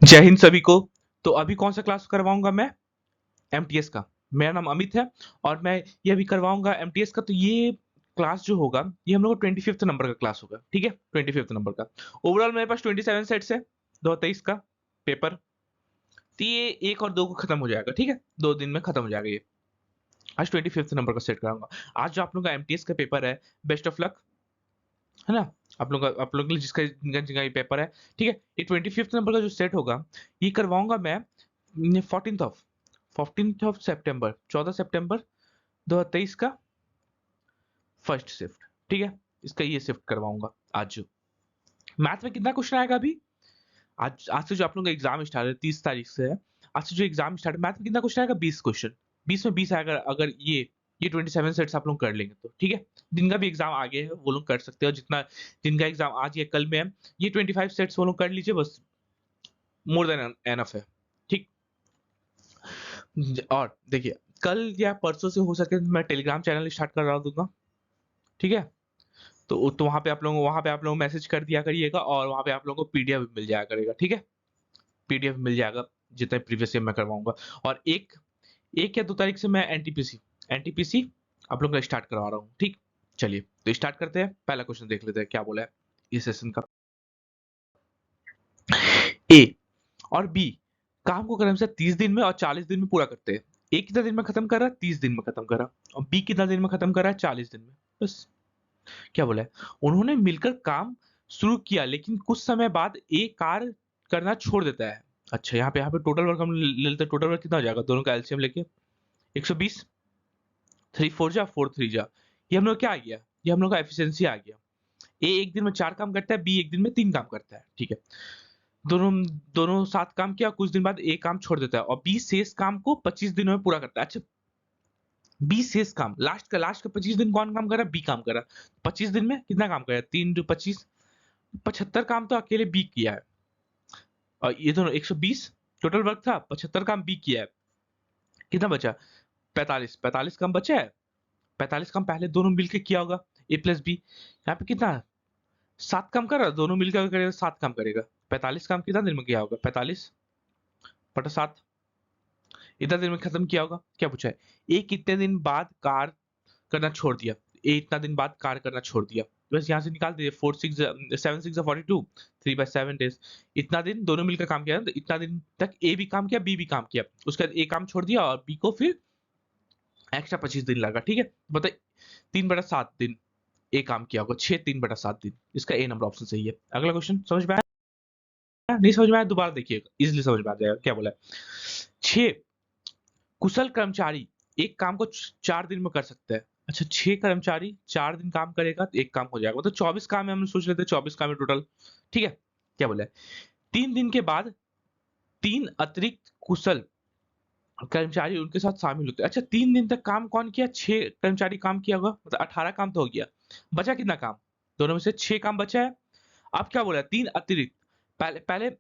जय हिंद सभी को। तो अभी कौन सा क्लास करवाऊंगा मैं? एमटीएस का। मेरा नाम अमित है और मैं ये अभी करवाऊंगा एमटीएस का। तो ये क्लास जो होगा ये हम लोग का 25th नंबर का क्लास होगा, ठीक है? 25th नंबर का। ओवरऑल मेरे पास 27 सेट्स है 2023 का पेपर। तो ये 1 और 2 को खत्म हो जाएगा, ठीक है? 2 दिन में खत्म हो जाएगा ये। आज 25th नंबर का सेट कराऊंगा। आज जो आप लोग का एमटीएस का पेपर है, बेस्ट ऑफ लक, है ना? आप लोग के लिए जिसका जिनका जिनका ये पेपर है, ठीक है? ये 25th नंबर का जो सेट होगा ये करवाऊंगा मैं 14th ऑफ सितंबर, 14 सितंबर 2023 का फर्स्ट शिफ्ट, ठीक है? इसका ये शिफ्ट करवाऊंगा आज। मैथ में कितना क्वेश्चन आएगा अभी? आज से जो आप लोगों का एग्जाम स्टार्ट है 30 तारीख से है। आज से जो एग्जाम स्टार्ट है, मैथ में कितना क्वेश्चन आएगा? 20 क्वेश्चन। 20 में 20 आएगा अगर ये 27 सेट्स आप लोग कर लेंगे तो, ठीक है? जिनका भी एग्जाम आगे है वो लोग कर सकते हो। जितना जिनका एग्जाम आज या कल में है, ये 25 सेट्स वो लोग कर लीजिए, बस मोर देन एनफ है, ठीक? और देखिए, कल या परसों से हो सके तो मैं टेलीग्राम चैनल स्टार्ट करवा दूंगा, ठीक है? तो वहाँ पे आप लोग मैसेज कर दिया करिएगा और वहाँ पे आप लोगों को पीडीएफ भी मिल जाया करेगा, ठीक है? पीडीएफ मिल जाएगा जितने प्रीवियस ईयर मैं करवाऊंगा। और एक या 2 तारीख से मैं एनटीपीसी आप लोग का स्टार्ट करवा रहा हूँ, ठीक? चलिए तो स्टार्ट करते हैं। पहला क्वेश्चन देख लेते हैं क्या बोला है इस सेशन का। ए और बी काम को क्रमशः 30 दिन में और 40 दिन में पूरा करते हैं। ए कितना दिन में खत्म कर रहा है? 30 दिन में खत्म कर रहा है। और बी कितना दिन में खत्म कर रहा है? 40 दिन में। बस। क्या बोला है? उन्होंने मिलकर काम शुरू किया लेकिन कुछ समय बाद ए कार्य करना छोड़ देता है। अच्छा, यहाँ पे टोटल वर्क हम ले लेते हैं। टोटल वर्क कितना हो जाएगा दोनों का एलसीएम लेके? 120, 3 4 जा 4 3 जा। ये हम लोग क्या आ गया? ये हम लोग का एफिशिएंसी आ गया। ए एक दिन में 4 काम करता है, बी एक दिन में 3 काम करता है, ठीक है? दोनों दोनों साथ काम किया, कुछ दिन बाद ए काम छोड़ देता है और बी शेष काम को 25 दिनों में पूरा करता है। अच्छा, बी शेष काम लास्ट का 25 दिन कौन काम कर रहा है? बी काम कर रहा है। 25 दिन में कितना काम कर रहा है? 3 टू 25, 75 काम तो अकेले बी किया है। और ये दोनों 120 टोटल वर्क था, 75 काम बी किया है। कितना बचा? 45 काम बचा है। 45 काम पहले दोनों मिलकर किया होगा, ए प्लस बी। यहाँ पे कितना? 7 काम कर रहा है, दोनों मिलकर करेगा 7 काम करेगा। 45 काम कितना दिन में किया होगा? 45 बटा 7, इतना दिन में खत्म किया होगा। क्या पूछा है? ए कितने दिन बाद कार्य करना छोड़ दिया? ए इतना दिन बाद कार्य करना छोड़ दिया। बस यहाँ से निकाल दीजिए। 4 6 7 6 42, 3/7 डेज। इतना दिन दोनों मिलकर काम किया, तो इतना दिन तक ए भी काम किया, बी भी काम किया। उसके बाद ए काम छोड़ दिया और बी को फिर एक्स्ट्रा 25 दिन लगा, ठीक है? बताइए, 3/7 दिन ए काम किया होगा। 6 3/7 दिन। इसका ए नंबर ऑप्शन सही है। अगला क्वेश्चन समझ में आया? नहीं समझ में आया दोबारा देखिएगा, इजिली समझ में आ जाएगा। क्या बोला है? 6 कुशल कर्मचारी एक काम को 4 दिन में कर सकते हैं। अच्छा, 6 कर्मचारी 4 दिन काम करेगा तो एक काम हो जाएगा। तो 24 काम है, हम सोच लेते हैं 24 काम है टोटल, ठीक है? क्या बोला है? 3 दिन के बाद 3 अतिरिक्त कुशल कर्मचारी उनके साथ शामिल होते हैं। अच्छा, 3 दिन तक काम कौन किया? 6 कर्मचारी काम किया होगा, मतलब 18 काम तो हो गया। बचा कितना काम? दोनों में से 6 काम बचा है। अब क्या बोला है? 3 अतिरिक्त। पहले पहले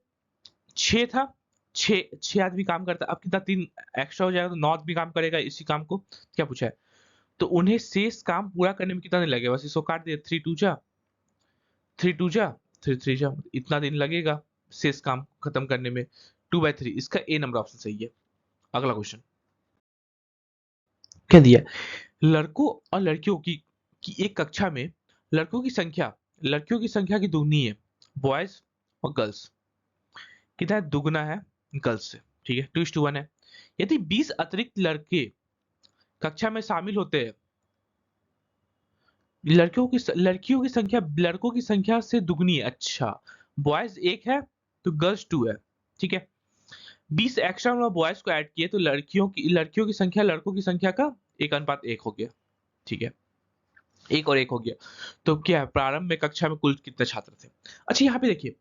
6 था, 6 आदमी काम करता है। अब कितना 3 एक्स्ट्रा हो जाएगा तो 9 आदमी काम करेगा इसी काम को। क्या पूछा है? तो उन्हें शेष काम पूरा करने में कितना दिन लगेगा? बस इसको काट दिया। 3 2 जा 3 3 जा, इतना दिन लगेगा शेष काम खत्म करने में। 2/3। इसका ए नंबर ऑप्शन सही है। अगला क्वेश्चन क्या दिया? लड़कों और लड़कियों की एक कक्षा में लड़कियों की संख्या की दुगनी है, बॉयज और गर्ल्स। कितना है? दुगना है गर्ल्स से, ठीक है? 2:1 है। यदि 20 अतिरिक्त लड़के कक्षा में शामिल होते हैं, लड़कियों की संख्या लड़कों की संख्या से दुगनी है। अच्छा, बॉयज 1 है तो गर्ल्स 2 है, ठीक है? 20 एक्स्ट्रा हम बॉयज को ऐड किए तो लड़कियों की संख्या लड़कों की संख्या का 1:1 हो गया, ठीक है? 1 और 1 हो गया। तो क्या है? प्रारंभ में कक्षा में कुल कितने छात्र थे? अच्छा, यहाँ पे देखिए,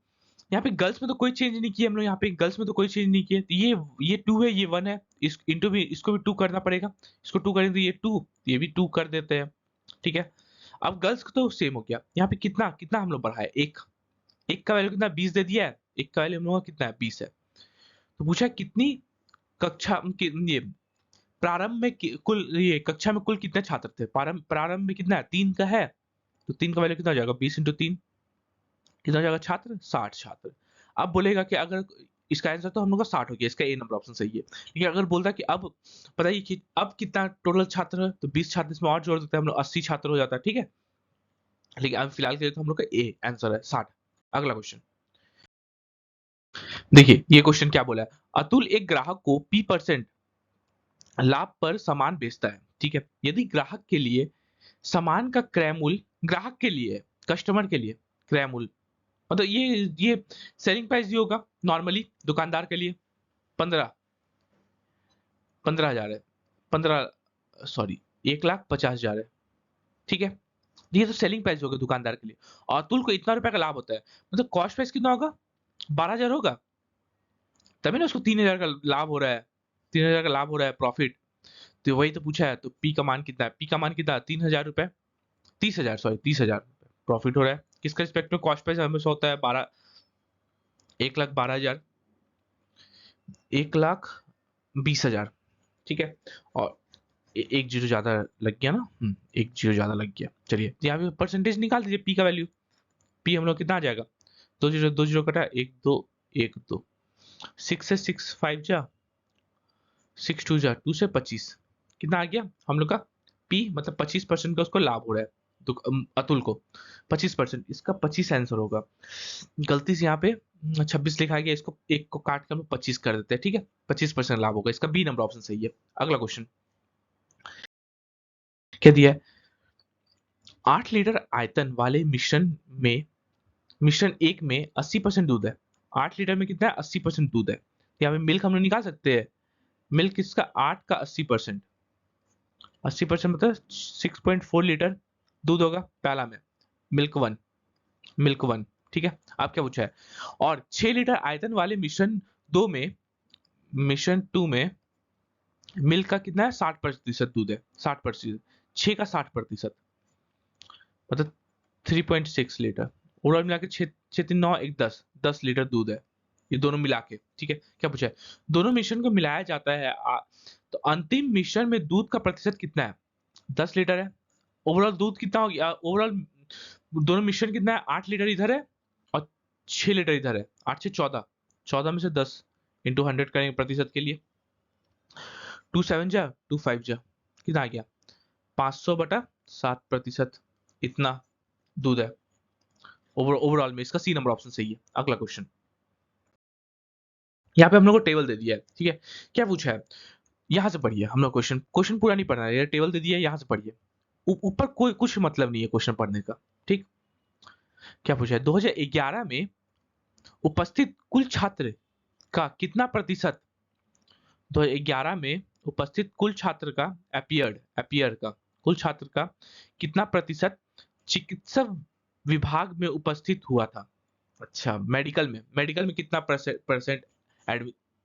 यहाँ पे गर्ल्स में तो कोई चेंज नहीं किया हम लोग। यहाँ पे गर्ल्स में तो कोई चेंज नहीं किया। तो ये 2 है, ये 1 है। इस इंटू भी इसको भी 2 करना पड़ेगा। इसको 2 करेंगे तो ये 2, ये भी 2 कर देते हैं, ठीक है? अब गर्ल्स का तो सेम हो गया। यहाँ पे कितना कितना हम लोग बढ़ाए? 1। 1 का वैल्यू कितना? 20 दे दिया है। 1 का वैल्यू हम लोग का कितना है? 20 है। तो पूछा कितनी कक्षा ये प्रारंभ में कुल ये कक्षा में कुल कितने छात्र थे? प्रारंभ में कितना है? 3 का है। तो 3 का वैल्यू कितना हो जाएगा? 20 इंटू 3 कितना हो जाएगा छात्र? 60 छात्र। अब बोलेगा कि अगर इसका आंसर तो हम लोग का 60 हो गया, इसका ए नंबर ऑप्शन सही है। लेकिन अगर बोलता कि अब बताइए कि अब कितना टोटल छात्र है, तो 20 छात्र इसमें और जोड़ देते हैं हम लोग, 80 छात्र हो जाता है, ठीक है। लेकिन अब फिलहाल के लिए तो हम लोग का ए आंसर है 60। अगला क्वेश्चन देखिए, ये क्वेश्चन क्या बोला है। अतुल एक ग्राहक को P% लाभ पर सामान बेचता है, ठीक है। यदि ग्राहक के लिए सामान का क्रय मूल्य, ग्राहक के लिए, कस्टमर के लिए क्रय मूल्य, मतलब ये सेलिंग प्राइस ही होगा नॉर्मली दुकानदार के लिए 15,000 है, 1,50,000 है, ठीक है। ये तो सेलिंग प्राइस होगा दुकानदार के लिए। और अतुल को इतना रुपए का लाभ होता है, मतलब कॉस्ट प्राइस कितना होगा, 12,000 होगा, तभी ना उसको 3,000 का लाभ हो रहा है, 3,000 का लाभ हो रहा है प्रॉफिट। तो वही तो पूछा है, तो पी का मान कितना है, पी का मान कितना है, 3,000 रुपए, 30,000, सॉरी 30,000 प्रॉफिट हो रहा है। किसका रिस्पेक्ट में कॉस्ट प्राइस हमेशा होता है 1,12,000, 1,20,000, ठीक है। और एक जीरो ज्यादा लग गया ना, एक जीरो ज्यादा लग गया। चलिए यहाँ पे परसेंटेज निकाल दीजिए, पी का वैल्यू, पी हम लोग कितना आ जाएगा, दो जीरो कटा, 1, 2, 1, 2, 6 से 6 5 जा, 6 2 जा, 2 से 25, कितना आ गया हम लोग का पी, मतलब 25% का उसको लाभ हो रहा है अतुल को 25%, इसका 25 आंसर होगा। गलती से यहाँ पे 26 लिखा गया, इसको एक को काट कर हम 25 कर देते हैं, ठीक है। 25% लाभ होगा, इसका बी नंबर ऑप्शन सही है। अगला क्वेश्चन क्या दिया है, 8 लीटर आयतन वाले मिश्रण एक में 80% दूध है। 8 लीटर में कितना है, 80% दूध है। यहाँ पे मिल्क हम लोग निकाल सकते हैं, मिल्क इसका 8 का 80%, 80% मतलब 6.4 लीटर दूध होगा पहला में, मिल्क वन, ठीक है। आप क्या पूछा है, और 6 लीटर आयतन वाले मिश्रण टू में मिल्क का कितना है, 60% दूध है, 60%, 6 का 60%, मतलब 3.6 लीटर। ओवरऑल मिला के 6 3 9 1 10 लीटर दूध है, ये दोनों मिला के, ठीक है। क्या पूछा है, दोनों मिश्रण को मिलाया जाता है तो अंतिम मिश्रण में दूध का प्रतिशत कितना है, 10 लीटर है। ओवरऑल दूध कितना हो गया, ओवरऑल दोनों मिश्रण कितना है, 8 लीटर इधर है और 6 लीटर इधर है, 8 से 14, 14 में से 10 इंटू 100 करेंगे प्रतिशत के लिए, 2 7 जा 2 5 जा, कितना आ गया, 500/7%, इतना दूध है ओवरऑल में। इसका सी नंबर ऑप्शन सही है। अगला क्वेश्चन, यहाँ पे हम लोग को टेबल दे दिया है, ठीक है। क्या पूछा है, यहाँ से पढ़िए, हम लोग क्वेश्चन पूरा नहीं पढ़ना है, ये टेबल दे दिया है, यहाँ से पढ़िए। ऊपर कोई कुछ मतलब नहीं है क्वेश्चन पढ़ने का, ठीक। क्या पूछा है, 2011 में उपस्थित कुल छात्र का कितना प्रतिशत, 2011 में उपस्थित कुल छात्र का अपियर का कुल छात्र का कितना प्रतिशत चिकित्सा विभाग में उपस्थित हुआ था। अच्छा, मेडिकल में कितना परसेंट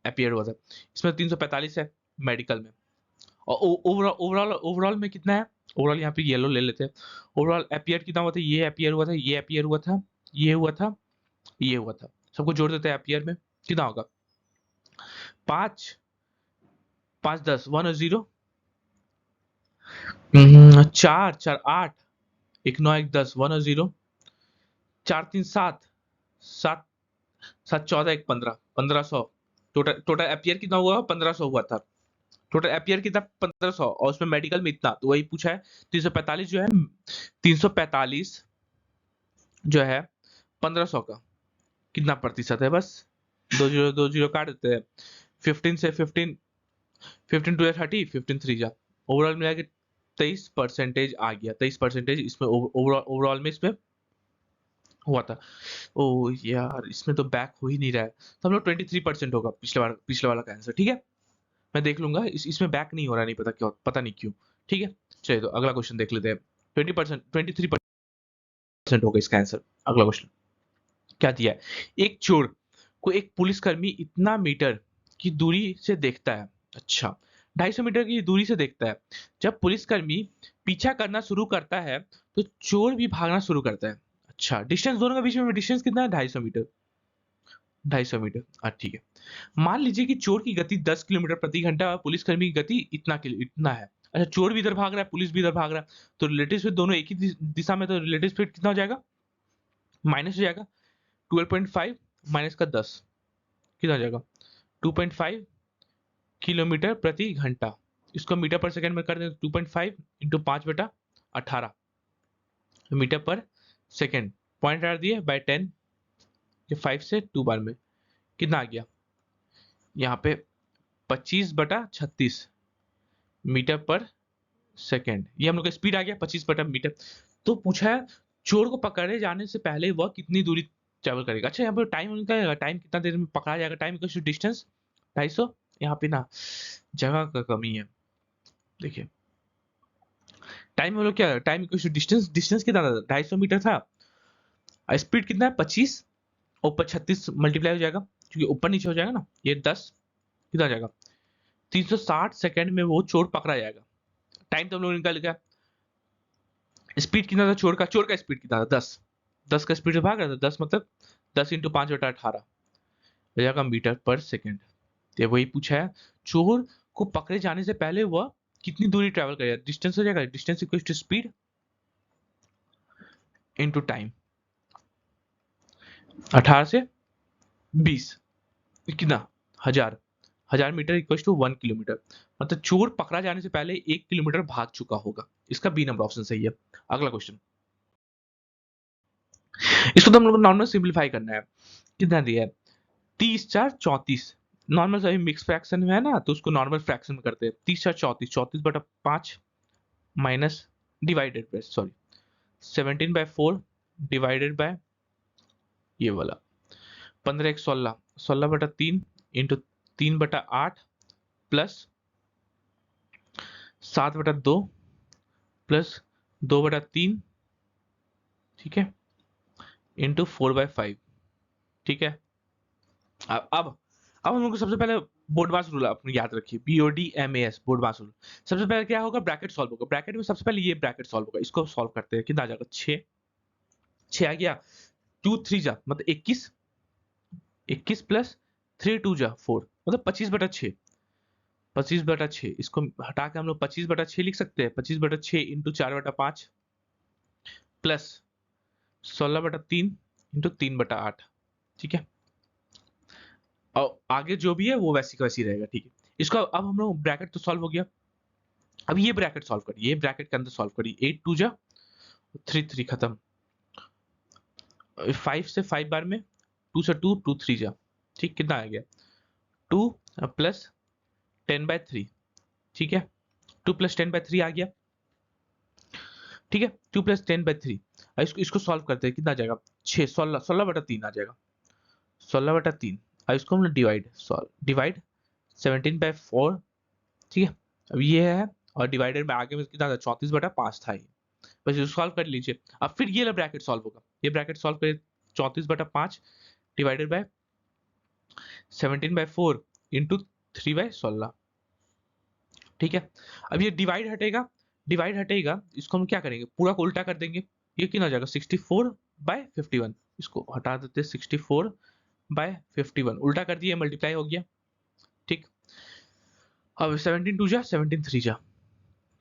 अपियर हुआ था, इसमें 345 है मेडिकल में। और ओवरऑल में कितना है, ओवरऑल यहाँ पे येलो ले लेते हैं, ओवरऑल अपियर कितना हुआ था, ये अपियर हुआ था, ये अपियर हुआ था, ये हुआ था, ये हुआ था, सबको जोड़ देते हैं अपियर में, कितना होगा, 5 5 10 1 और 0, 4 4 8, 1 9 1 10 1 और 0, 4 3 7 7 7 14 1 15, 1500, टोटल एपियर कितना हुआ, 1500 हुआ था टोटल एपियर कितना, 1500, और उसमें मेडिकल में इतना, तो वही पूछा है। 345 जो है, 345 जो है 1500 का कितना प्रतिशत है, बस दो जीरो काट देते हैं, 15 से 15 टू 30, 15 3 जा, ओवरऑल मिला के 23% आ गया, 23% इसमें ओवरऑल में इसमें हुआ था। ओ यार, इसमें तो बैक हो ही नहीं रहा है, तो हम लोग 23% होगा पिछले वाला का आंसर, ठीक है। मैं देख लूंगा, इसमें बैक नहीं हो रहा है, नहीं पता नहीं क्यों, ठीक है। चलिए तो अगला क्वेश्चन देख लेते हैं। 20%, 23% होगा इसका आंसर। अगला क्वेश्चन क्या दिया है, एक चोर को एक पुलिसकर्मी इतना मीटर की दूरी से देखता है, अच्छा 250 मीटर की दूरी से देखता है। जब पुलिसकर्मी पीछा करना शुरू करता है तो चोर भी भागना शुरू करता है। अच्छा, डिस्टेंस दोनों के बीच में डिस्टेंस कितना है, 250 मीटर, 250 मीटर, ठीक है। मान लीजिए कि चोर की गति 10 किलोमीटर प्रति घंटा और पुलिसकर्मी की गति इतना है। अच्छा, चोर भी इधर भाग रहा है, पुलिस भी इधर भाग रहा है, तो रिलेटिव स्पीड दोनों एक ही दिशा में, तो रिलेटिव स्पीड कितना हो जाएगा, माइनस हो जाएगा, 12.5 माइनस का 10, कितना आ जाएगा 2.5 किलोमीटर प्रति घंटा। इसको मीटर पर सेकंड में कर दें 2.5 इंटू 5/18 मीटर पर सेकंड। पॉइंट डाल दिए बाय 10, ये 5 से 2 बार में कितना आ गया यहाँ पे 25/36 मीटर पर सेकंड। ये हम लोग का स्पीड आ गया 25/मीटर। तो पूछा है चोर को पकड़े जाने से पहले वह कितनी दूरी ट्रेवल करेगा। अच्छा यहाँ पे टाइम निकालेगा, टाइम कितना देर में पकड़ा जाएगा, टाइम इक्वल टू डिस्टेंस 250। यहाँ पे ना जगह का कमी है, देखिए टाइम हम लोग क्या time equal to distance, distance कितना था 250 मीटर था, स्पीड कितना है 25 ऊपर 36 मल्टीप्लाई हो जाएगा क्योंकि ऊपर नीचे हो जाएगा ना, ये 10 कितना आ जाएगा 360 सेकंड में वो चोर पकड़ा जाएगा। टाइम तो हम लोग निकाल लिया। स्पीड कितना था चोर का स्पीड कितना था 10 का स्पीड से भाग रहा था 10 मतलब 10 इंटू 5/18 हो जाएगा मीटर पर सेकंड। तो वही पूछा है चोर को पकड़े जाने से पहले वह कितनी दूरी ट्रेवल करेगा, डिस्टेंस हो जाएगा distance equal to speed into time. 18 से 20 कितना 1000 मीटर इक्वल टू 1 किलोमीटर। मतलब चोर पकड़ा जाने से पहले 1 किलोमीटर भाग चुका होगा। इसका बी नंबर ऑप्शन सही है। अगला क्वेश्चन, इसको तो हम लोग नॉर्मल सिंप्लीफाई करना है। कितना दिया है 30 4 34। नॉर्मल सभी मिक्स फ्रैक्शन में है ना, तो उसको नॉर्मल फ्रैक्शन में करते हैं। 30 4 34 34/5 minus divided by 17/4 divided by ये वाला 15 1 16 16/3 इंटू 3/8 प्लस 7/2 प्लस 2/3 ठीक है इंटू 4/5 ठीक है। अब हम लोग को सबसे पहले बोर्डमास रूल अपने याद रखिए, BODMAS बोर्डमास रूल। सबसे पहले क्या होगा ब्रैकेट सॉल्व होगा, ब्रैकेट में सबसे पहले ये ब्रैकेट सॉल्व होगा। इसको सॉल्व करते हैं कितना आ जाएगा 6 आ गया 2 3 जा मतलब 21 प्लस 3 2 जा 4 मतलब 25/6 25/6। इसको हटा के हम लोग 25/6 लिख सकते हैं। 25/6 इंटू 4/5 प्लस 16/3 इंटू 3/8 ठीक है। और आगे जो भी है वो वैसी का वैसी रहेगा ठीक है। इसको अब हम लोग ब्रैकेट तो सॉल्व हो गया, अब ये ब्रैकेट सॉल्व करिए, ये ब्रैकेट के अंदर सॉल्व करिए। 8 2 जा 3 3 खत्म, 5 से 5 बार में 2 से 2 2 3 जा ठीक कितना आ गया 2 प्लस 10/3 ठीक है। 2 प्लस 10/3 आ गया ठीक है। 2 प्लस 10/3 इसको सॉल्व करते हैं कितना आ जाएगा 6 16 16/3 आ जाएगा 16/3। अब इसको हम लोग डिवाइड 17/4 ठीक है। अब ये है और डिवाइडेड बाय आगे में कितना था 34/5 था ये। बस इसको सॉल्व कर लीजिए। अब फिर ये ब्रैकेट सॉल्व होगा, ये ब्रैकेट सॉल्व करिए 34/5 डिवाइडेड बाय 17/4 इंटू 3/16 ठीक है। अब ये डिवाइड हटेगा इसको हम क्या करेंगे पूरा को उल्टा कर देंगे। ये कितना हो जाएगा 64/51। इसको हटा देते 64/51 उल्टा कर दिए मल्टीप्लाई हो गया ठीक। अब 17 2 जा 17 3 जा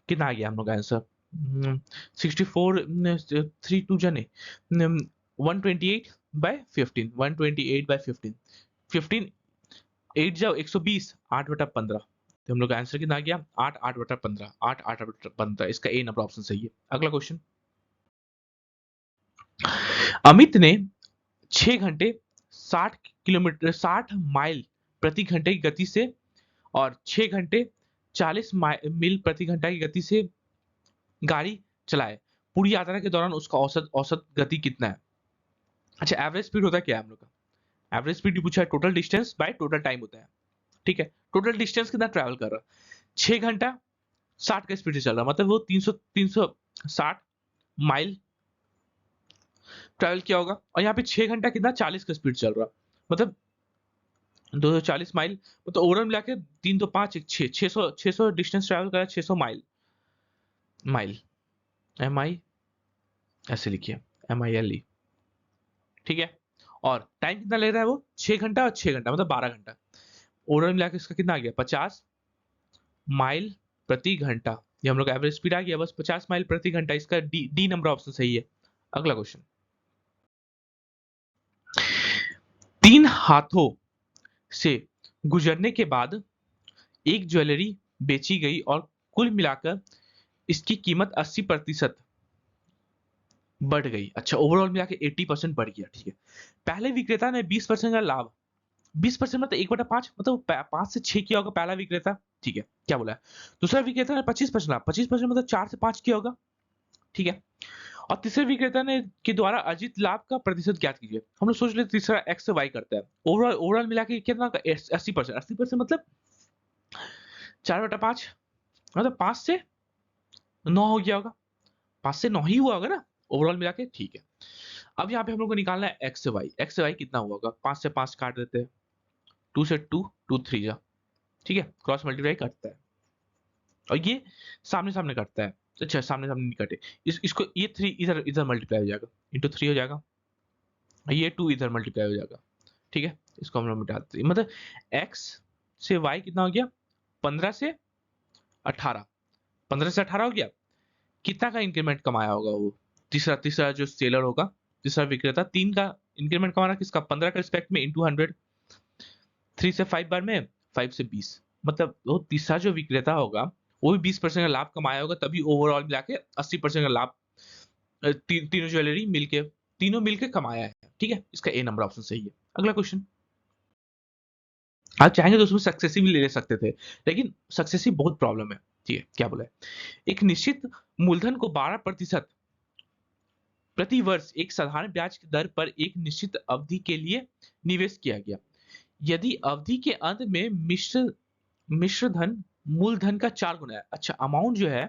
कितना आ गया हम लोग का आंसर 64 3 2 जा नहीं 128/15 128/15 15 8 जाओ 120 8/15। तो हम लोग का आंसर कितना आ गया 8 8/15 8 8/15। इसका ए नंबर ऑप्शन सही है। अगला क्वेश्चन, अमित ने 6 घंटे 60 माइल प्रति घंटे की गति से और 6 घंटे 40 मील प्रति घंटा की गति से गाड़ी चलाए। पूरी यात्रा के दौरान उसका औसत गति कितना है। अच्छा एवरेज स्पीड होता है क्या है हम लोग का, एवरेज स्पीड पूछा है total distance by total time होता है ठीक है। टोटल डिस्टेंस कितना ट्रैवल कर रहा है 6 घंटा 60 का स्पीड से चल रहा है मतलब वो 360 माइल ट्रैवल किया होगा। और यहाँ पे 6 घंटा कितना 40 का स्पीड चल रहा मतलब 240 माइल मतलब ओवरऑल मिला के 3 तो 5 1 6 600 डिस्टेंस ट्रैवल करा 600 माइल MI ऐसे लिखिए MILE ठीक है। और टाइम कितना ले रहा है वो 6 घंटा और 6 घंटा मतलब 12 घंटा। ओवरऑल मिला के इसका कितना आ गया 50 माइल प्रति घंटा। ये हम लोग एवरेज स्पीड आ गया बस 50 माइल प्रति घंटा। इसका डी नंबर ऑप्शन सही है। अगला क्वेश्चन, 3 हाथों से गुजरने के बाद एक ज्वेलरी बेची गई और कुल मिलाकर इसकी कीमत 80% बढ़ गई। अच्छा, ओवरऑल मिला के 80% बढ़ गया, ठीक है। पहले विक्रेता ने 20% का लाभ, 20% मतलब 1/5, मतलब 5 से 6 किया होगा पहला विक्रेता, ठीक है, क्या बोला है। दूसरा विक्रेता ने 25% लाभ, 25% मतलब 4 से 5 किया होगा, ठीक है। और तीसरे विक्रेता ने के द्वारा अर्जित लाभ का प्रतिशत ज्ञात कीजिए। हम लोग सोच लेते तीसरा एक्स से वाई करता है। ओवरऑल ओवरऑल मिला के कितना होगा? 80%। 80% मतलब 4/5, मतलब 5 से 9 हो गया होगा। 5 से 9 ही हुआ होगा ना ओवरऑल मिला के, ठीक है। अब यहाँ पे हम लोग को निकालना है एक्स से वाई। एक्स से वाई कितना हुआ होगा? 5 से 5 काट देते हैं, 2 से 2, 2 3 जा, ठीक है, क्रॉस मल्टीप्लाई करता है और ये सामने सामने कटता है। अच्छा, सामने सामने नहीं कटे, इसको ये 3 इधर इधर मल्टीप्लाई हो जाएगा, इंटू 3 हो जाएगा, ये 2 इधर मल्टीप्लाई हो जाएगा, ठीक है। इसको हम लोग मिटाते हैं, मतलब x से y कितना हो गया? 15 से 18, 15 से 18 हो गया। कितना का इंक्रीमेंट कमाया होगा वो तीसरा तीसरा जो सेलर होगा, तीसरा विक्रेता, 3 का इंक्रीमेंट कमाना किसका? 15 का रिस्पेक्ट में इंटू 100, 3 से 5 बार में 5 से 20, मतलब वो तीसरा जो विक्रेता होगा वो भी 20% का लाभ कमाया होगा, तभी ओवरऑल मिला के 80% का लाभ तीनों ज्वेलरी मिलके, तीनों मिलके कमाया है, ठीक है। इसका ए नंबर ऑप्शन सही है। अगला क्वेश्चन, आप चाहेंगे तो उसमें सक्सेसिव भी ले सकते थे, लेकिन सक्सेसिव बहुत प्रॉब्लम है, ठीक है, क्या बोला है। एक निश्चित मूलधन को 12% प्रति वर्ष एक साधारण ब्याज की दर पर एक निश्चित अवधि के लिए निवेश किया गया। यदि अवधि के अंत में मिश्र धन मूलधन का 4 गुना है। अच्छा, अमाउंट जो है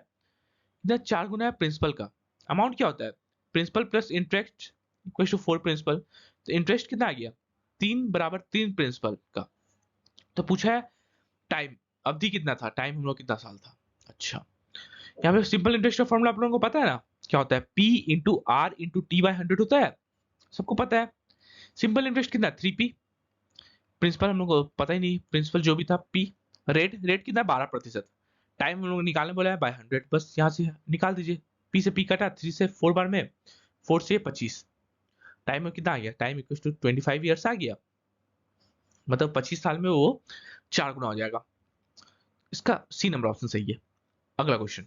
इधर 4 गुना है प्रिंसिपल का। अमाउंट क्या होता है? Principal plus interest equal to 4 principal. तो इंटरेस्ट कितना आ गया? 3 बराबर 3 प्रिंसिपल का। तो पूछा है टाइम, अवधि कितना था, टाइम हम लोग कितना साल था। अच्छा, यहाँ पे सिंपल इंटरेस्ट का फॉर्मूला आप लोगों को पता है ना, क्या होता है? P into R into T by 100 होता है, सबको पता है। सिंपल इंटरेस्ट कितना? 3P। प्रिंसिपल हम लोग को पता ही नहीं, प्रिंसिपल जो भी था P। रेट रेट कितना? 12%। टाइम हम लोग निकालने बोला है बाय 100, बस यहाँ से निकाल दीजिए। P से P कटा, 3 से 4 बार में 4 से 25, टाइम में कितना आ गया? टाइम इक्वल टू 25 ईयर्स आ गया, मतलब 25 साल में वो 4 गुना हो जाएगा। इसका सी नंबर ऑप्शन सही है। अगला क्वेश्चन,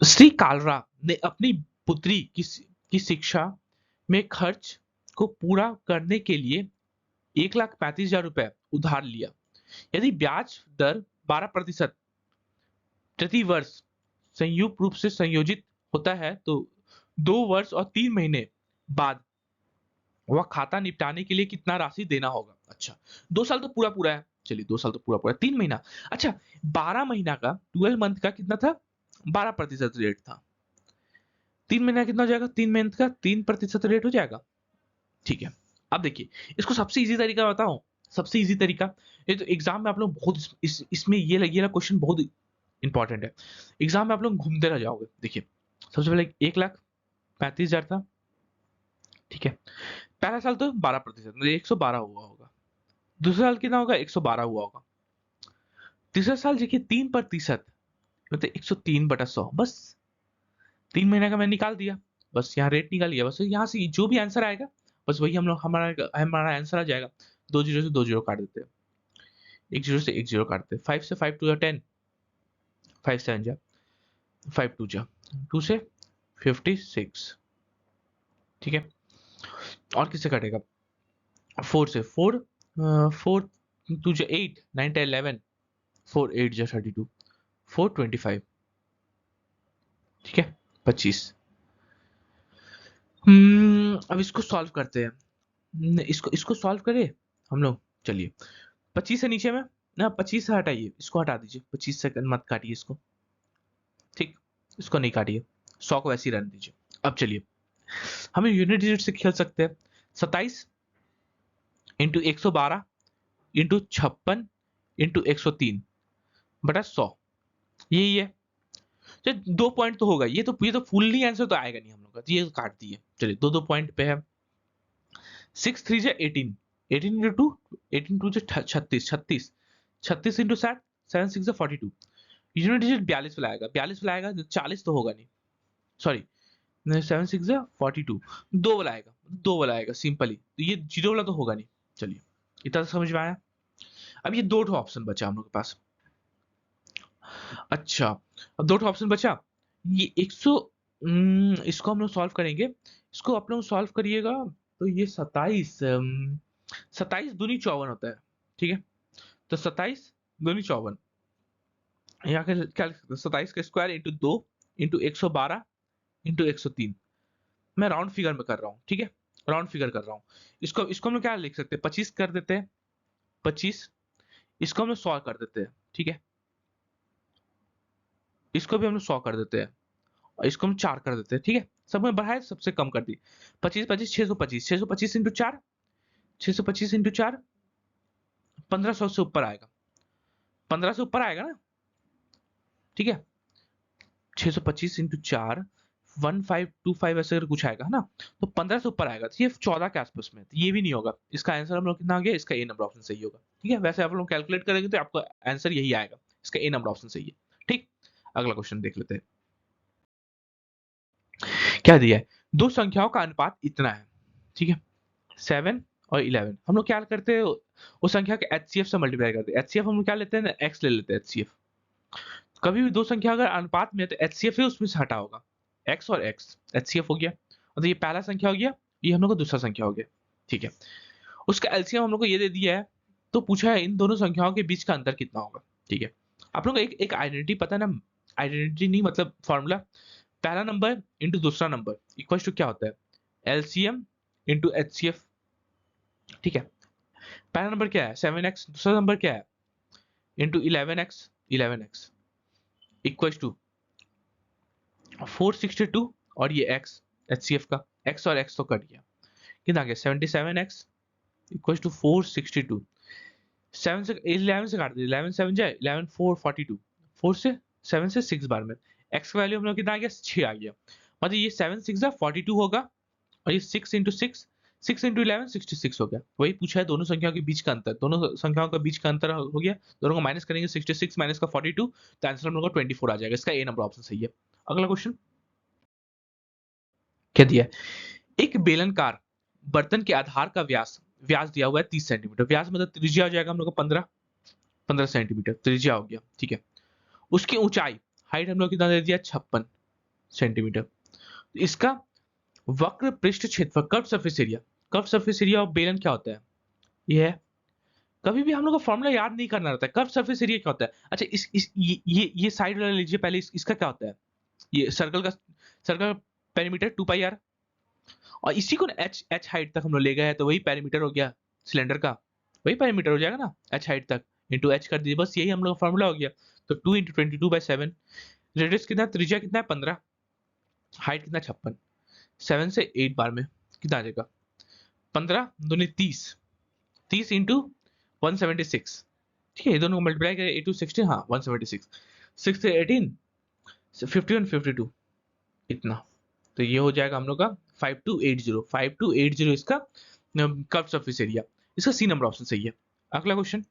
श्री कालरा ने अपनी पुत्री की शिक्षा में खर्च को पूरा करने के लिए 1,35,000 रुपए उधार लिया। यदि ब्याज दर 12% प्रति वर्ष संयुक्त रूप से संयोजित होता है तो 2 वर्ष और 3 महीने बाद वह खाता निपटाने के लिए कितना राशि देना होगा। अच्छा, 2 साल तो पूरा पूरा है, चलिए 2 साल तो पूरा पूरा, 3 महीना। अच्छा, 12 महीना का 12 मंथ का कितना था? 12% रेट था। 3 महीना कितना हो जाएगा? 3 मंथ का 3% रेट हो जाएगा, ठीक है। अब देखिए, इसको सबसे इजी तरीका बताऊं, सबसे इजी तरीका, ये तो एग्जाम में आप लोग बहुत इसमें ये वाला क्वेश्चन बहुत इंपॉर्टेंट है। एग्जाम में आप लोग घूमते रह जाओगे। देखिए, सबसे पहले 1,35,000 था, ठीक है। पहला साल तो 12%, मतलब 112 हुआ होगा। दूसरा साल कितना होगा? 112 हुआ होगा। तीसरा साल देखिए 3%, मतलब 103/100, बस 3 महीने का मैं निकाल दिया, बस यहाँ रेट निकाल लिया, बस यहाँ से जो भी आंसर आएगा बस वही हम लोग हमारा हमारा आंसर आ जाएगा। 2 जीरो से 2 जीरो काट देते हैं, 1 जीरो से 1 जीरो काटते हैं, 5 से 5 टू 10, 5 7 जा, 5 2 जा, 2 से 56, ठीक है। और किससे कटेगा? 4 से 4, 4 2 जा 8, 9 10 11, 4 8 जा 32, 4 25, ठीक है, 25। अब इसको सॉल्व करते हैं। इसको इसको सॉल्व करें हम लोग, चलिए। 25 से नीचे में ना, 25 से हटाइए, इसको हटा दीजिए, 25 सेकंड मत काटिए इसको, ठीक, इसको नहीं काटिए, 100 को ऐसे ही रहने दीजिए। अब चलिए, हम यूनिट डिजिट से खेल सकते हैं। 27 इंटू 112 इंटू 56 इंटू 103/100, यही है। तो 2 पॉइंट तो होगा, ये तो फुल्ली आंसर तो आएगा नहीं हम लोग का, तो ये काट दिए। चलिए, दो दो पॉइंट पे है। 6 3 जा 18, 18 इंटू 2, 18 2 जा 36, 36, 36 इंटू 7, 7 6 जा 42। यूनिट डिजिट 42 वाला आएगा, 42 वाला आएगा, 40 तो होगा नहीं, सॉरी, 7 6 जा 42, 2 वाला आएगा, 2 वाला आएगा सिंपली, तो ये 0 वाला तो होगा नहीं। चलिए इतना तो समझ में आया। अब ये 2 ठो ऑप्शन बचा हम लोग के पास। अच्छा, अब 2 ठो ऑप्शन बचा। ये 100 इसको हम लोग सॉल्व करेंगे। इसको आप लोग सॉल्व करिएगा तो ये 27 27 दूनी 54 होता है। ठीक है, तो 27 दूनी 54, यहाँ के क्या लिख सकते हैं, 27 का स्क्वायर इंटू 2 इंटू 112 इंटू 103। मैं राउंड फिगर में कर रहा हूँ, ठीक है, राउंड फिगर कर रहा हूँ। इसको इसको हम लोग क्या लिख सकते हैं, 25 कर देते हैं, 25। इसको हम लोग 100 कर देते हैं, ठीक है, इसको भी हम लोग 100 कर देते हैं, और इसको हम 4 कर देते हैं, ठीक है। सब में बढ़ाए, सबसे कम कर दी। 25 25 625, 625 इंटू 4, 625 इंटू 4, 1500 से ऊपर आएगा, 15 से ऊपर आएगा ना, ठीक है। 625 इंटू 4 1525 ऐसे अगर कुछ आएगा, है ना, तो 15 से ऊपर आएगा, तो ये 14 के आसपास में, तो ये भी नहीं होगा। इसका आंसर हम लोग कितना आ गया, इसका ए नंबर ऑप्शन सही होगा, ठीक है। वैसे आप लोग कैलकुलेट करेंगे तो आपका आंसर यही आएगा, इसका ए नंबर ऑप्शन सही है, ठीक। अगला क्वेश्चन देख लेते हैं, क्या दिया है, दो संख्याओं का अनुपात इतना है, ठीक है, 7 और 11। हम लोग क्या करते हैं, उस संख्या के एचसीएफ से मल्टीप्लाई करते हैं। एचसीएफ हम लोग क्या लेते हैं, एक्स ले लेते हैं एचसीएफ। कभी भी दो संख्या अगर अनुपात में है तो एचसीएफ ही उसमें से हटा होगा, एक्स और एक्स एचसीएफ हो गया। तो ये पहला संख्या हो गया, ये हम लोग का दूसरा संख्या हो गया, ठीक है। उसका एलसीएम हम लोग को ये दे दिया है, तो पूछा है इन दोनों संख्याओं के बीच का अंतर कितना होगा, ठीक है। आप लोग को एक आइडेंटिटी पता है ना, आइडेंटिटी नहीं मतलब फॉर्मूला, पहला नंबर इंटू दूसरा नंबर इक्वल टू क्या होता है, एलसीएम इंटू एचसीएफ, ठीक है। पहला नंबर क्या है 7x, दूसरा नंबर क्या है into 11x, 11x equal to 462, और ये x एचसीएफ का x और x तो कट गया, कितना आ गया 77x इक्वल टू 462। 7 से 11 से काट दिया, 11 7 जाए 11 4 42, 4 से 7 से 6 बार में x का वैल्यू हम लोग कितना आ गया 6 आ गया, मतलब ये 7 6 42 होगा, और ये 6 इंटू 6 6 इंटू 11 66 हो गया। वही पूछा है दोनों संख्याओं के बीच का अंतर, दोनों संख्याओं का बीच का अंतर हो गया, दोनों को माइनस करेंगे 66 माइनस का 42, तो आंसर हम लोग का 24 आ जाएगा। इसका ए नंबर ऑप्शन सही है। अगला क्वेश्चन क्या दिया है, एक बेलनकार बर्तन के आधार का व्यास व्यास दिया हुआ है 30 सेंटीमीटर, व्यास मतलब त्रिज्या हो जाएगा हम लोग का 15 सेंटीमीटर त्रिज्या हो गया, ठीक है। उसकी ऊंचाई हाइट हम लोग कितना दे दिया 56 सेंटीमीटर। तो इसका वक्र पृष्ठ क्षेत्रफल curve surface area, curve surface area of बेलन क्या होता है, ये है। कभी भी हम लोग का फॉर्मूला याद नहीं करना रहता है। कर्व सरफेस एरिया क्या होता है, अच्छा इस ये साइड वाला लीजिए पहले, इसका क्या होता है, ये सर्कल पेरीमीटर 2 पाई आर, और इसी को एच एच हाइट तक हम लोग ले गए हैं, तो वही पेरीमीटर हो गया सिलेंडर का, वही पेरीमीटर हो जाएगा ना, एच हाइट तक इंटू एच कर दीजिए, बस यही हम लोग फॉर्मूला हो गया। तो 2 इंटू 22/7, रेडियस कितना, त्रिज्या कितना है 15, हाइट कितना 56, 7 से 8 बार में कितना आ जाएगा 15 दूनी 30, 30 इंटू 176, ठीक है। ये दोनों को मल्टीप्लाई करें 8 टू 16, हाँ 176, 6 से 18 51 52 इतना, तो ये हो जाएगा हम लोग का 5280 इसका कर्व सरफेस एरिया। इसका सी नंबर ऑप्शन सही है। अगला क्वेश्चन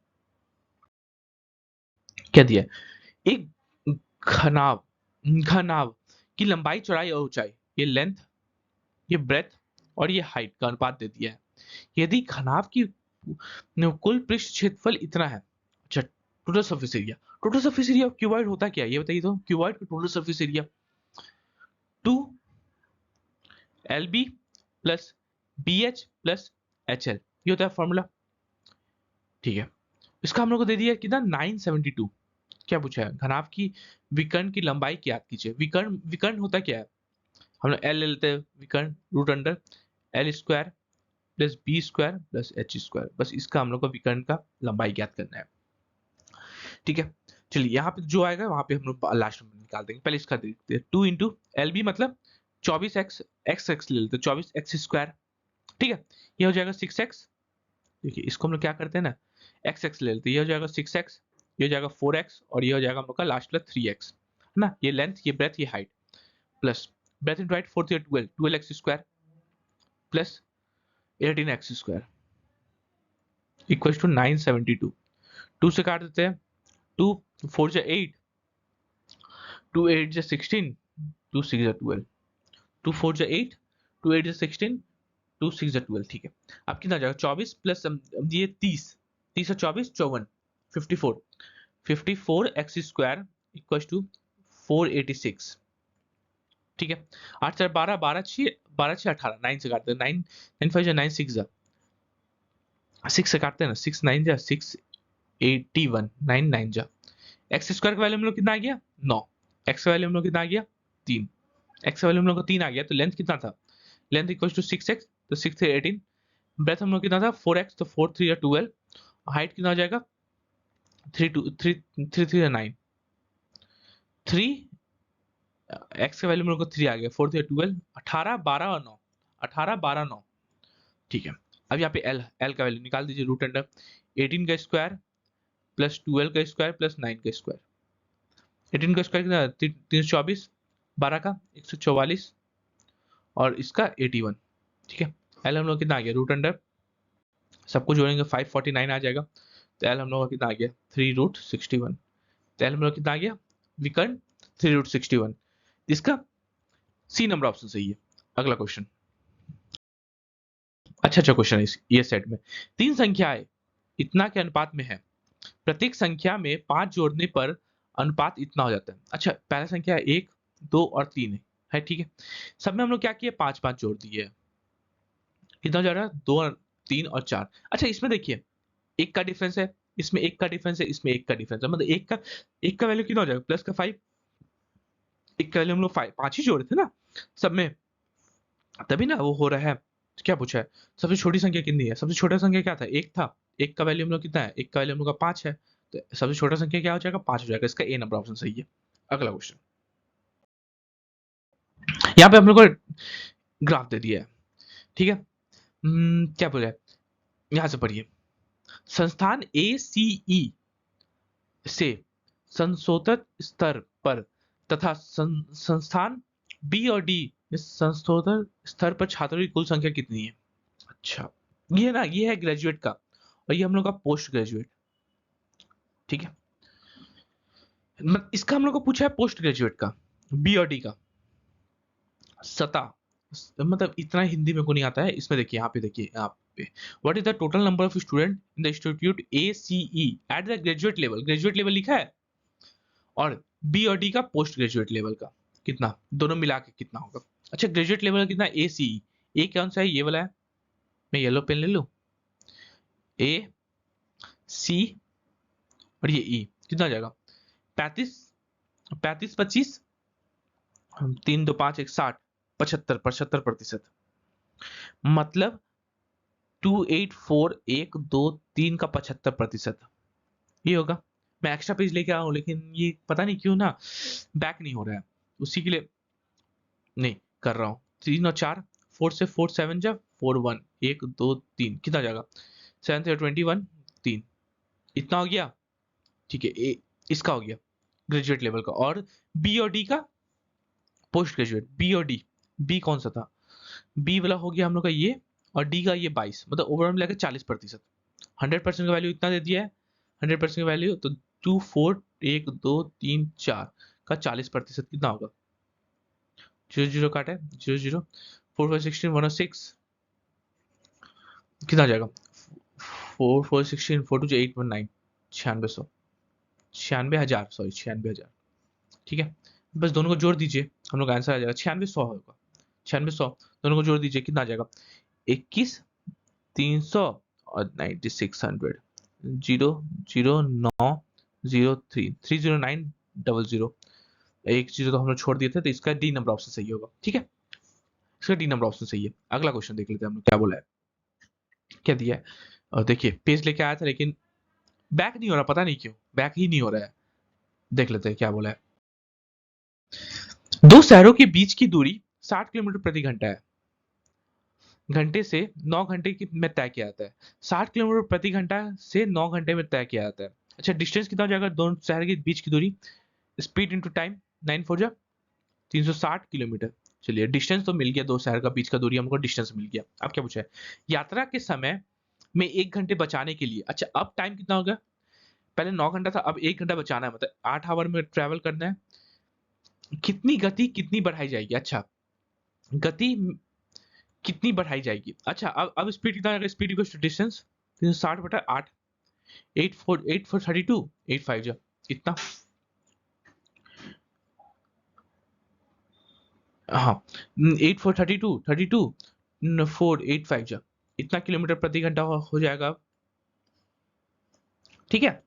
क्या दिया है, एक घनाव घनाव की लंबाई चौड़ाई और ऊंचाई, ये लेंथ ये ब्रेथ और ये हाइट का अनुपात दे दिया है। यदि घनाव की कुल पृष्ठ क्षेत्रफल इतना है, अच्छा टोटल सरफेस एरिया क्यूबॉइड होता क्या है ये बताइए, तो क्यूबॉइड का total surface area 2 LB plus BH plus HL, ये होता है फॉर्मूला, ठीक है। इसका हम लोग को दे दिया कितना 972। क्या पूछा है, घनाभ की विकर्ण की लंबाई की याद कीजिए। विकर्ण विकर्ण होता क्या है, हम लोग एल लेते हैं, विकर्ण root under L square plus B square plus H square, बस इसका हम लोग को विकर्ण का लंबाई ज्ञात करना है, ठीक है। चलिए यहाँ पे जो आएगा वहां पे हम लोग लास्ट में निकाल देंगे, पहले इसका देखते हैं। 2 इंटू एल बी मतलब 24x x ले लेते हैं, 24x स्क्वायर, ठीक है। ये हो जाएगा 6x, देखिए इसको हम लोग क्या करते हैं ना, x ले लेते हैं, ये हो जाएगा 6x, ये हो जाएगा 4x, और ये हो जाएगा हम लोग का लास्ट प्लस 3x, है ना। ये लेंथ ये ब्रेथ ये height, plus breadth into height 4 12 12x square plus 18x square equal to 972। 2 से काट देते हैं, 2 4 जा 8, 2 8 जा 16, 2 6 जा 12, 2 4 जा 8, 2 8 जा 16, 2 6 12, ठीक है। अब कितना जाएगा 24 प्लस ये 30, 30 और 24 54, 54, 54 एक्स स्क्वायर इक्वल टू 486, ठीक है। 8 4 12, 12 6 18, 9 से काटते हैं, 9 9 5 9 6 जा 6 से काटते हैं ना, 6 9 जा 6 81, 9 9 जा। एक्स स्क्वायर का वैल्यू हम लोग कितना आ गया 9, एक्स का वैल्यू हम लोग कितना आ गया 3, एक्स का वैल्यू हम लोग को 3 आ गया, तो लेंथ कितना था, लेंथ इक्वल टू 6x, तो 6 से 18, ब्रेथ हम लोग कितना था 4x, तो 4 3 या 12, हाइट कितना आ जाएगा 3 2 3 3 3 9, 3 एक्स का वैल्यू हम लोग को 3 आ गया, 4 3 12, 18 12 और 9, 18 12 9, ठीक है। अब यहाँ पे एल एल का वैल्यू निकाल दीजिए, रूट अंडर 18 का स्क्वायर प्लस 12 का स्क्वायर प्लस 9 का स्क्वायर, 18 का स्क्वायर कितना 324, 12 का 144 और इसका 81, ठीक है। एल हम लोग कितना आ गया रूट अंडर, सबको जोड़ेंगे 549 आ जाएगा, तो एल हम लोग का कितना आ गया 3√61, तो एल हम लोग कितना आ गया विकर्ण 3√61, इसका सी नंबर ऑप्शन सही है। अगला क्वेश्चन, अच्छा क्वेश्चन है ये सेट में, तीन संख्याएं इतना के अनुपात में है, प्रत्येक संख्या में 5 जोड़ने पर अनुपात इतना हो जाता है। अच्छा, पहला संख्या 1 2 और 3 है, ठीक है। सब में हम लोग क्या किए 5 5 जोड़ दिए, कितना हो जा रहा है 2 3 और 4। अच्छा, इसमें देखिए एक का डिफरेंस है, इसमें एक का डिफरेंस है, इसमें एक का डिफरेंस है, मतलब एक का वैल्यू कितना हो जाएगा प्लस का 5, एक का वैल्यू हम लोग 5 ही जोड़े थे ना सब में, तभी ना वो हो रहा है। क्या पूछा है सबसे छोटी संख्या कितनी है, सबसे छोटा संख्या क्या था एक था, एक का वैल्यू हम लोग कितना है, एक का वैल्यू हम लोग का 5 है, तो सबसे छोटा संख्या क्या हो जाएगा 5 हो जाएगा, इसका ए नंबर ऑप्शन सही है। अगला क्वेश्चन, यहाँ पे हम लोग को ग्राफ दे दिया है, ठीक है। क्या बोला है, यहां से पढ़िए, संस्थान ए सी ई से संशोधित स्तर पर तथा संस्थान बी और डी में संशोधित स्तर पर छात्रों की कुल संख्या कितनी है। अच्छा, ये है ग्रेजुएट का, और ये हम लोग का पोस्ट ग्रेजुएट, ठीक है। इसका हम लोग को पूछा है पोस्ट ग्रेजुएट का, बी और डी का सता, मतलब इतना हिंदी में को नहीं आता है, इसमें देखिए यहाँ पे देखिए, यहाँ पे what is the total number of student in the institute A C E at the graduate level लिखा है, और बी और डी का पोस्ट ग्रेजुएट लेवल का कितना, दोनों मिला के कितना होगा। अच्छा, ग्रेजुएट लेवल कितना ए सी ई, ए कौन सा है ये वाला है, मैं येलो पेन ले लूं, ए सी और ये ई कितना हो जाएगा 35 35 25 3 2 5 1 60 75% मतलब 284,123 का 75%, ये होगा। मैं एक्स्ट्रा पेज लेके आया हूं, लेकिन ये पता नहीं क्यों ना बैक नहीं हो रहा है, उसी के लिए नहीं कर रहा हूँ। 3 और 4, 4 से 4 7 जा 4 1 1 2 3 कितना जाएगा 7 से 21 3, इतना हो गया, ठीक है। इसका हो गया ग्रेजुएट लेवल का, और बी और डी का पोस्ट ग्रेजुएट, बी और डी, बी कौन सा था, बी वाला हो गया हम लोग का ये, और डी का ये 22, मतलब ओवरऑल मिलाकर 40%, 100% का वैल्यू इतना दे दिया है, 100% का वैल्यू, तो 2 4 1 2 3 4 का 40% कितना होगा, 0 0 काटे 0 0 4 4 16 106 कितना जाएगा 4 4 16 4 2 8 1 9 9600, 96,000, सॉरी 96,000, ठीक है। बस दोनों को जोड़ दीजिए, हम लोग आंसर आ जाएगा 9600 होगा, 9600 दोनों को जोड़ दीजिए कितना आ जाएगा 21 300 और 9600, 0 0 9 0 3 309 00, एक जीरो तो हम लोग छोड़ दिए थे, तो इसका डी नंबर ऑप्शन सही होगा, ठीक है। इसका डी नंबर ऑप्शन सही है। अगला क्वेश्चन देख लेते हैं हम लोग क्या बोला है, क्या दिया है, और देखिए पेज लेके आया था लेकिन बैक नहीं हो रहा, पता नहीं क्यों बैक ही नहीं हो रहा है, देख लेते हैं क्या बोला है। दो शहरों के बीच की दूरी 60 किलोमीटर प्रति घंटा है, घंटे से 9 घंटे में तय किया जाता है, 60 किलोमीटर प्रति घंटा से 9 घंटे में तय किया जाता है। अच्छा, डिस्टेंस कितना हो जाएगा दोनों शहर के बीच की दूरी, स्पीड इंटू टाइम 9 4 जा 360 किलोमीटर। चलिए डिस्टेंस तो मिल गया, दो शहर का बीच का दूरी हमको डिस्टेंस मिल गया। अब क्या पूछा है, यात्रा के समय में 1 घंटे बचाने के लिए, अच्छा अब टाइम कितना होगा, पहले 9 घंटा था, अब 1 घंटा बचाना है, मतलब 8 आवर में ट्रेवल करना है, कितनी गति कितनी बढ़ाई जाएगी। अच्छा, गति कितनी बढ़ाई जाएगी? अच्छा, अब स्पीड कितना आएगा? स्पीड इक्वल्स टू डिस्टेंस 360/8, 8 4 32, 8 5 जा कितना? हाँ, 8 4 32, 32 4 8 5 जा इतना किलोमीटर प्रति घंटा हो जाएगा अब। ठीक है,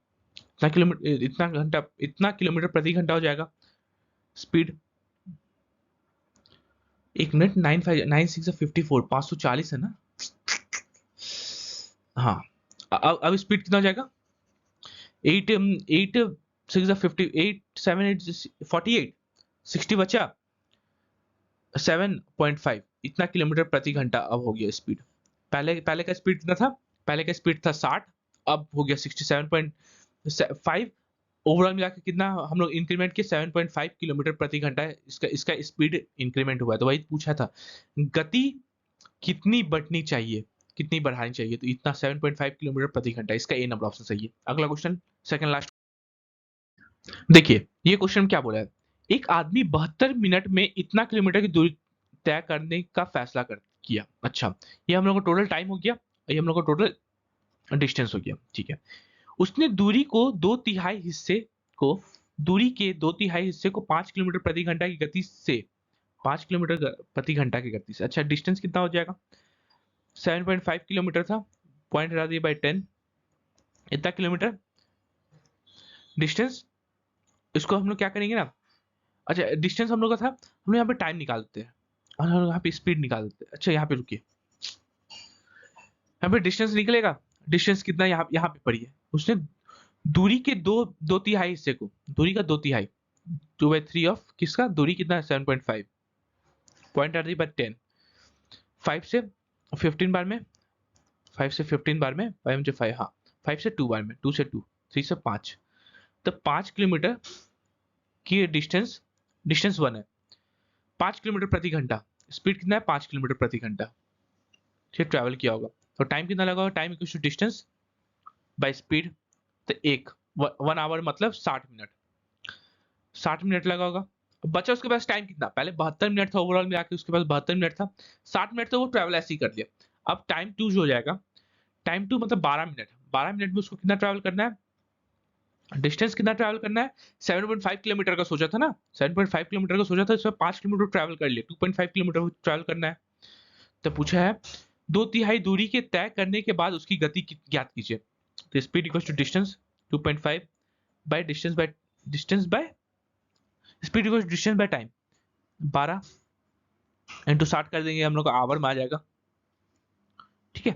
इतना किलोमीटर प्रति घंटा हो जाएगा स्पीड। 1 मिनट 9 6 54 540 है ना? हाँ, अब स्पीड कितना हो जाएगा? 8 8 6 50 8 7 8 48 60 बचा 7.5 इतना किलोमीटर प्रति घंटा अब हो गया स्पीड। पहले का स्पीड कितना था? पहले का स्पीड था 60, अब हो गया 67.5। ओवरऑल मिला के कितना हम लोग इंक्रीमेंट किए? 7.5 किलोमीटर प्रति घंटा इसका स्पीड इंक्रीमेंट हुआ है। तो वही पूछा था, गति कितनी बढ़नी चाहिए, कितनी बढ़ानी चाहिए? तो इतना 7.5 किलोमीटर प्रति घंटा, इसका ए नंबर ऑप्शन सही है। अगला क्वेश्चन, सेकंड लास्ट। देखिए ये क्वेश्चन क्या बोला है, एक आदमी 72 मिनट में इतना किलोमीटर की दूरी तय करने का फैसला किया। अच्छा, ये हम लोग का टोटल टाइम हो गया, ये हम लोग का टोटल डिस्टेंस हो गया। ठीक है, उसने दूरी के 2/3 हिस्से को 5 किलोमीटर प्रति घंटा की गति से 5 किलोमीटर प्रति घंटा की गति से। अच्छा, डिस्टेंस कितना हो जाएगा? 7.5 किलोमीटर था, पॉइंट हटा दिया बाई 10, इतना किलोमीटर डिस्टेंस। इसको हम लोग क्या करेंगे ना, अच्छा डिस्टेंस हम लोग का था, हम लोग यहाँ पे टाइम निकाल देते हैं और हम लोग यहाँ पे स्पीड निकाल देते हैं। अच्छा यहाँ पे रुकिए, यहाँ पे डिस्टेंस निकलेगा, डिस्टेंस कितना यहाँ पे पड़ी है। उसने दूरी के दो तिहाई हिस्से को, दूरी का 2/3, 2/3 ऑफ किसका? दूरी कितना है? 7.5, पॉइंट आर दी बाय 10, 5 से 15 बार में, 5 से 15 बार में, 5 मुझे 5, हाँ 5 से 2 बार में, 2 से 2, 3 से 5, तो 5 किलोमीटर की डिस्टेंस 1 है। 5 किलोमीटर प्रति घंटा, स्पीड कितना है? 5 किलोमीटर प्रति घंटा ठीक ट्रैवल किया होगा। तो टाइम कितना लगा होगा? Time equals to distance by speed, तो 1 आवर मतलब 60 मिनट, 60 मिनट लगा होगा। बचा उसके पास टाइम कितना? पहले 72 मिनट था ओवरऑल मिला के, उसके पास 72 मिनट था, 60 मिनट तो वो ट्रैवल ऐसे ही कर लिया। अब टाइम 2 जो हो जाएगा, टाइम 2 मतलब 12 मिनट, 12 मिनट में उसको कितना ट्रैवल करना है? डिस्टेंस कितना ट्रैवल करना है? 7.5 किलोमीटर का सोचा था ना, 7.5 किलोमीटर का सोचा था, इसमें 5 किलोमीटर ट्रैवल कर लिया, 2.5 किलोमीटर ट्रैवल करना है। तो पूछा है 2/3 दूरी के तय करने के बाद उसकी गति ज्ञात कीजिए। तो speed equals to distance 2.5 by distance by speed equals distance by time, 12 into 60 कर देंगे हम लोग को आवर में आ जाएगा। ठीक है,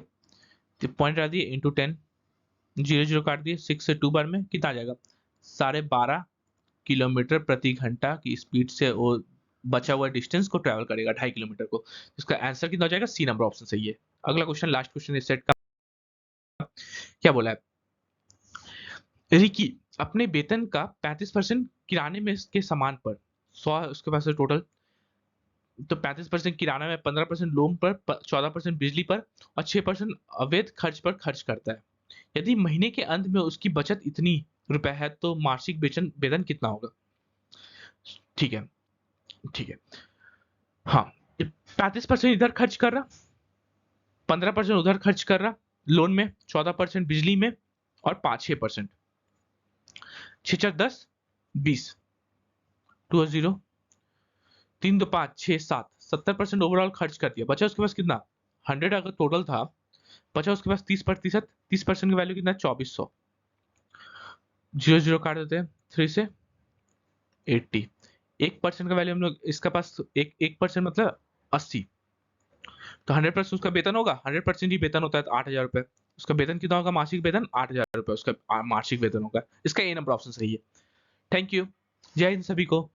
तो पॉइंट आ दिए इंटू 10, 0 काट दिए, 6 से 2 बार में कितना आ जाएगा? 12.5 किलोमीटर प्रति घंटा की स्पीड से वो बचा हुआ डिस्टेंस को ट्रैवल करेगा, 2.5 किलोमीटर को। इसका आंसर कितना हो जाएगा? सी नंबर ऑप्शन सही है। अगला क्वेश्चन, लास्ट क्वेश्चन इस सेट का, क्या बोला है, रिकी अपने वेतन का 35% किराने में के सामान पर, 100 उसके पास टोटल, तो 35% किराना में, 15% लोन पर, 14% बिजली पर और 6% अवैध खर्च पर खर्च करता है। यदि महीने के अंत में उसकी बचत इतनी रुपए है तो मासिक वेतन कितना होगा? ठीक है, ठीक है, हाँ 35% इधर खर्च कर रहा, 15% उधर खर्च कर रहा लोन में, 14% बिजली में और 6%, 6 4 10 20, 2 0 3 2 5 6 7, 70% ओवरऑल खर्च कर दिया। बचा उसके पास कितना? 100 अगर टोटल था, बचा उसके पास 30%, 30% की वैल्यू कितना? 2400, 0 काट देते हैं, 3 से 80, 1% का वैल्यू हम लोग इसका पास, 1% मतलब 80, तो 100% उसका वेतन होगा, 100% ही वेतन होता है तो 8,000 रुपए। उसका वेतन कितना होगा? मासिक वेतन 8,000 रुपए उसका मासिक वेतन होगा। इसका ए नंबर ऑप्शन सही है। थैंक यू, जय हिंद सभी को।